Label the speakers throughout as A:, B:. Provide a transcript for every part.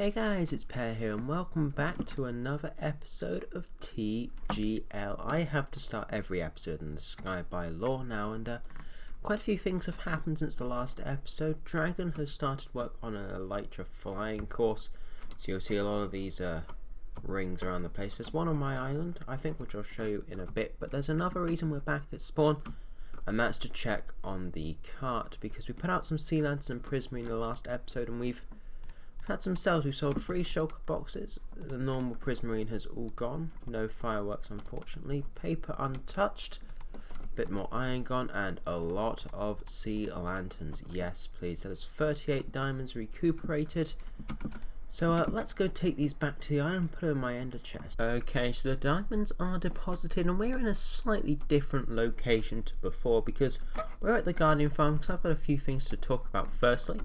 A: Hey guys, it's Pear here and welcome back to another episode of TGL. I have to start every episode in the sky by law now, and quite a few things have happened since the last episode. Dragon has started work on an elytra flying course, so you'll see a lot of these rings around the place. There's one on my island, I think, which I'll show you in a bit, but there's another reason we're back at spawn, and that's to check on the cart, because we put out some sea lanterns and prismarine in the last episode, and we've had some sales. We've sold 3 shulker boxes. The normal prismarine has all gone. No fireworks, unfortunately. Paper untouched. A bit more iron gone, and a lot of sea lanterns. Yes, please. There's 38 diamonds recuperated. So let's go take these back to the island and put them in my ender chest. Okay, so the diamonds are deposited, and we're in a slightly different location to before because we're at the Guardian farm. Because I've got a few things to talk about. Firstly,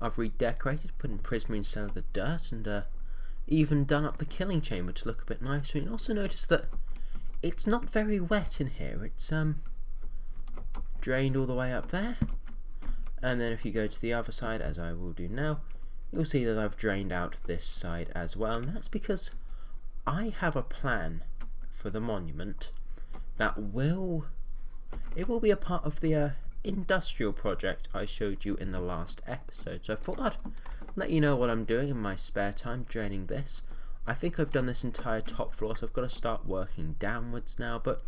A: I've redecorated, putting prismarine instead of the dirt, and even done up the killing chamber to look a bit nicer. And also notice that it's not very wet in here. It's drained all the way up there, and then if you go to the other side, as I will do now, you'll see that I've drained out this side as well. And that's because I have a plan for the monument that will be a part of the industrial project I showed you in the last episode. So I thought I'd let you know what I'm doing in my spare time, draining this. I think I've done this entire top floor, so I've got to start working downwards now, but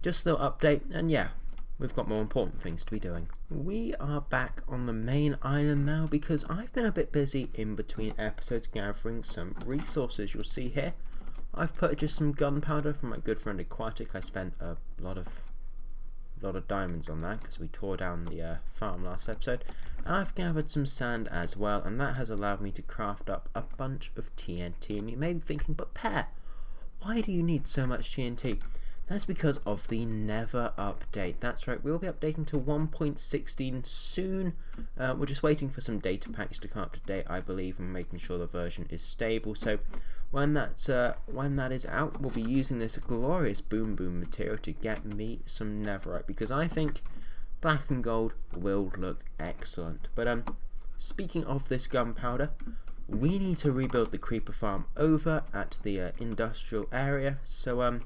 A: just a little update, and yeah, we've got more important things to be doing. We are back on the main island now because I've been a bit busy in between episodes gathering some resources. You'll see here I've purchased some gunpowder from my good friend Aquatic. I spent a lot of diamonds on that because we tore down the farm last episode, and I've gathered some sand as well, and that has allowed me to craft up a bunch of TNT. And you may be thinking, but Pear, why do you need so much TNT? That's because of the Never update. That's right, we'll be updating to 1.16 soon. We're just waiting for some data packs to come up to date, I believe, and making sure the version is stable. So when that is out, we'll be using this glorious boom material to get me some netherite, because I think black and gold will look excellent. But speaking of this gunpowder, we need to rebuild the creeper farm over at the industrial area. So I'm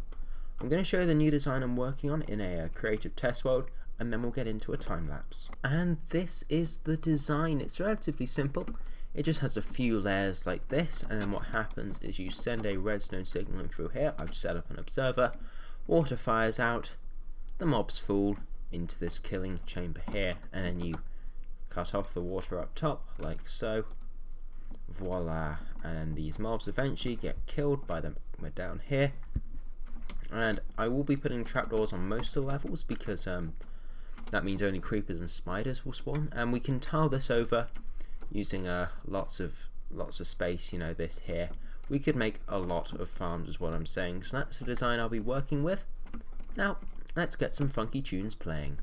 A: going to show you the new design I'm working on in a creative test world, and then we'll get into a time lapse. And this is the design. It's relatively simple. It just has a few layers like this, and then what happens is you send a redstone signal in through here. I've set up an observer, water fires out, the mobs fall into this killing chamber here, and then you cut off the water up top like so. Voila, and these mobs eventually get killed by the magma down here. And I will be putting trapdoors on most of the levels because that means only creepers and spiders will spawn, and we can tile this over using lots of space. You know, this here, we could make a lot of farms is what I'm saying. So that's the design I'll be working with. Now let's get some funky tunes playing.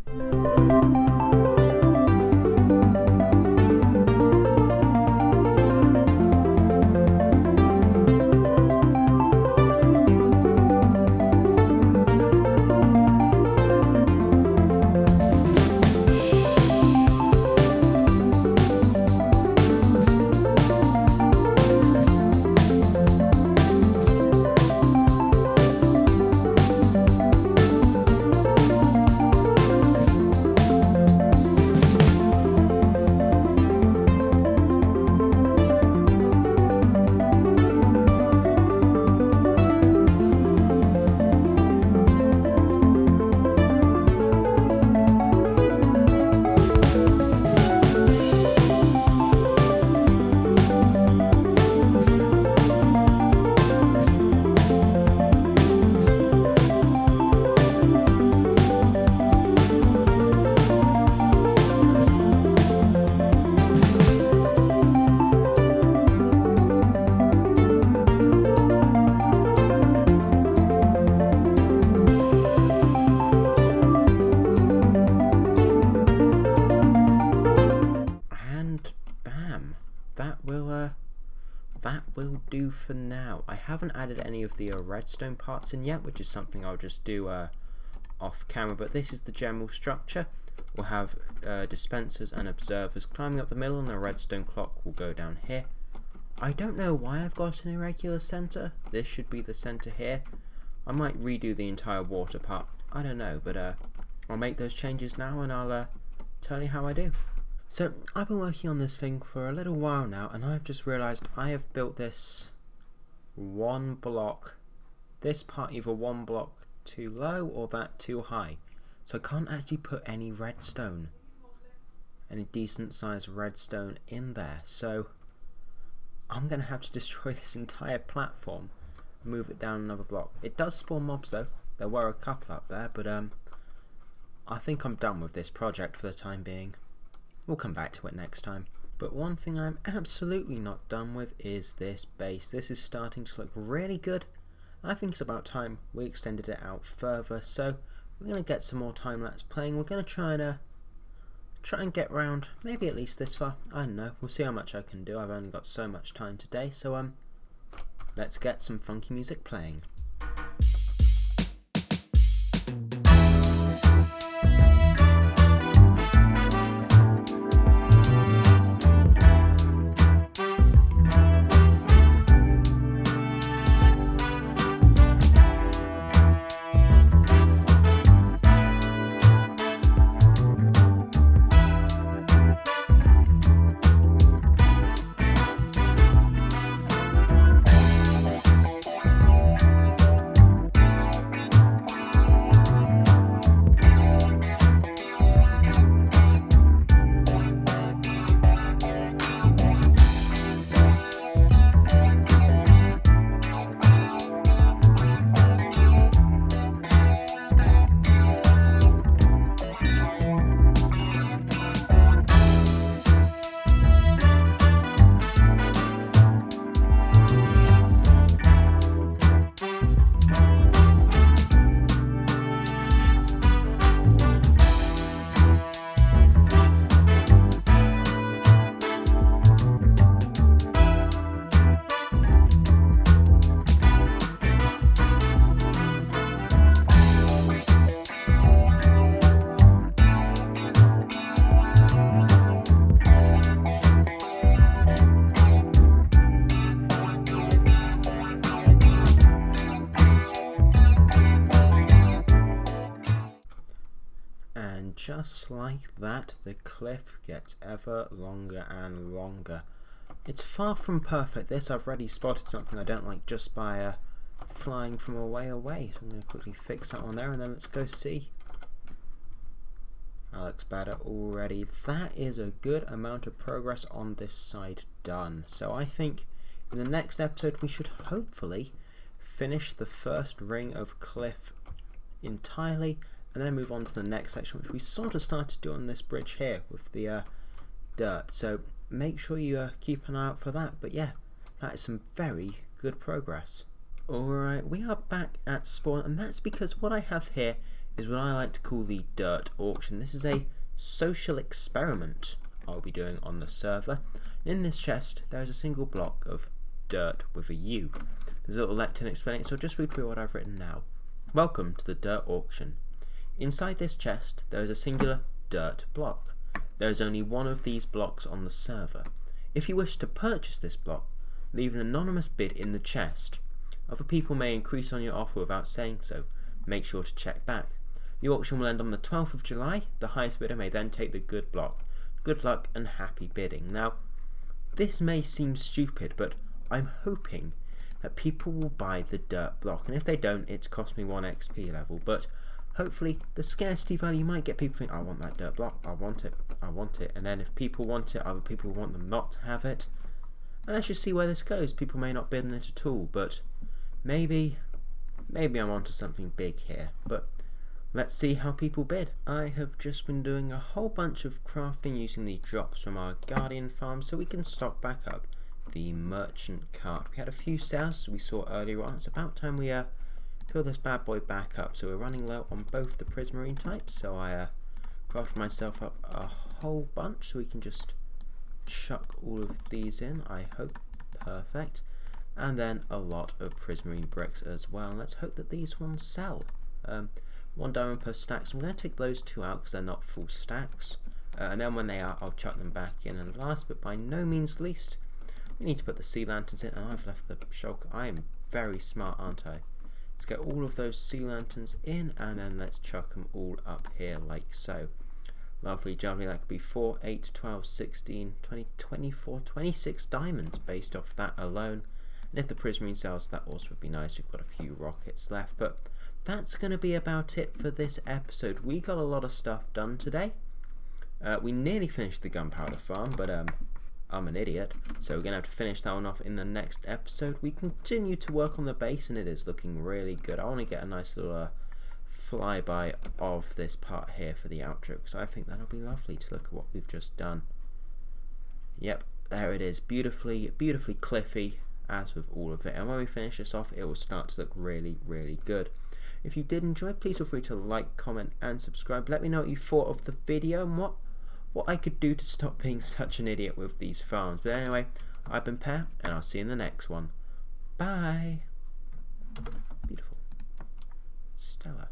A: That will do for now. I haven't added any of the redstone parts in yet, which is something I'll just do off camera, but this is the general structure. We'll have dispensers and observers climbing up the middle, and the redstone clock will go down here. I don't know why I've got an irregular centre. This should be the centre here. I might redo the entire water part. I don't know, but I'll make those changes now and I'll tell you how I do. So I've been working on this thing for a little while now, and I've just realised I have built this one block, this part either one block too low or that too high. So I can't actually put any redstone, any decent sized redstone in there. So I'm going to have to destroy this entire platform and move it down another block. It does spawn mobs though. There were a couple up there, but I think I'm done with this project for the time being. We'll come back to it next time. But one thing I'm absolutely not done with is this base. This is starting to look really good. I think it's about time we extended it out further. So we're going to get some more time-lapse playing. We're going to try and get round maybe at least this far. I don't know. We'll see how much I can do. I've only got so much time today. So let's get some funky music playing. Just like that, the cliff gets ever longer and longer. It's far from perfect. This, I've already spotted something I don't like just by flying from a way away. So I'm going to quickly fix that one there, and then let's go see. That looks better already. That is a good amount of progress on this side done. So I think in the next episode we should hopefully finish the first ring of cliff entirely, and then move on to the next section, which we sort of started to do on this bridge here with the dirt. So make sure you keep an eye out for that. But yeah, that is some very good progress. Alright, we are back at spawn, and that's because what I have here is what I like to call the dirt auction. This is a social experiment I'll be doing on the server. In this chest there is a single block of dirt with a U. There's a little lectern explaining it, so I'll just read through what I've written now. Welcome to the dirt auction. Inside this chest there is a singular dirt block. There is only one of these blocks on the server. If you wish to purchase this block, leave an anonymous bid in the chest. Other people may increase on your offer without saying so. Make sure to check back. The auction will end on the 12th of July. The highest bidder may then take the good block. Good luck and happy bidding. Now, this may seem stupid, but I'm hoping that people will buy the dirt block, and if they don't, it's cost me 1 XP level. But hopefully the scarcity value might get people thinking, I want that dirt block, I want it, and then if people want it, other people want them not to have it. And let's just see where this goes. People may not bid on it at all, but maybe I'm onto something big here. But let's see how people bid. I have just been doing a whole bunch of crafting using the drops from our Guardian farm so we can stock back up the merchant cart. We had a few sales as we saw earlier on. It's about time we fill this bad boy back up. So we're running low on both the prismarine types, so I crafted myself up a whole bunch so we can just chuck all of these in, I hope. Perfect. And then a lot of prismarine bricks as well. Let's hope that these ones sell. 1 diamond per stack, so I'm going to take those 2 out because they're not full stacks, and then when they are, I'll chuck them back in. And last but by no means least, We need to put the sea lanterns in, and I've left the shulker. I am very smart, aren't I? Let's get all of those sea lanterns in, and then let's chuck them all up here like so. Lovely jubbly. That could be 4, 8, 12, 16, 20, 24, 26 diamonds based off that alone. And if the prismarine sells, that also would be nice. We've got a few rockets left, but that's going to be about it for this episode. We got a lot of stuff done today. We nearly finished the gunpowder farm, but I'm an idiot, so we're going to have to finish that one off in the next episode. We continue to work on the base, and it is looking really good. I want to get a nice little flyby of this part here for the outro, because I think that'll be lovely to look at what we've just done. Yep, there it is, beautifully cliffy, as with all of it. And when we finish this off, it will start to look really, really good. If you did enjoy, please feel free to like, comment, and subscribe. Let me know what you thought of the video and what I could do to stop being such an idiot with these farms. But anyway, I've been Per, and I'll see you in the next one. Bye. Beautiful. Stellar.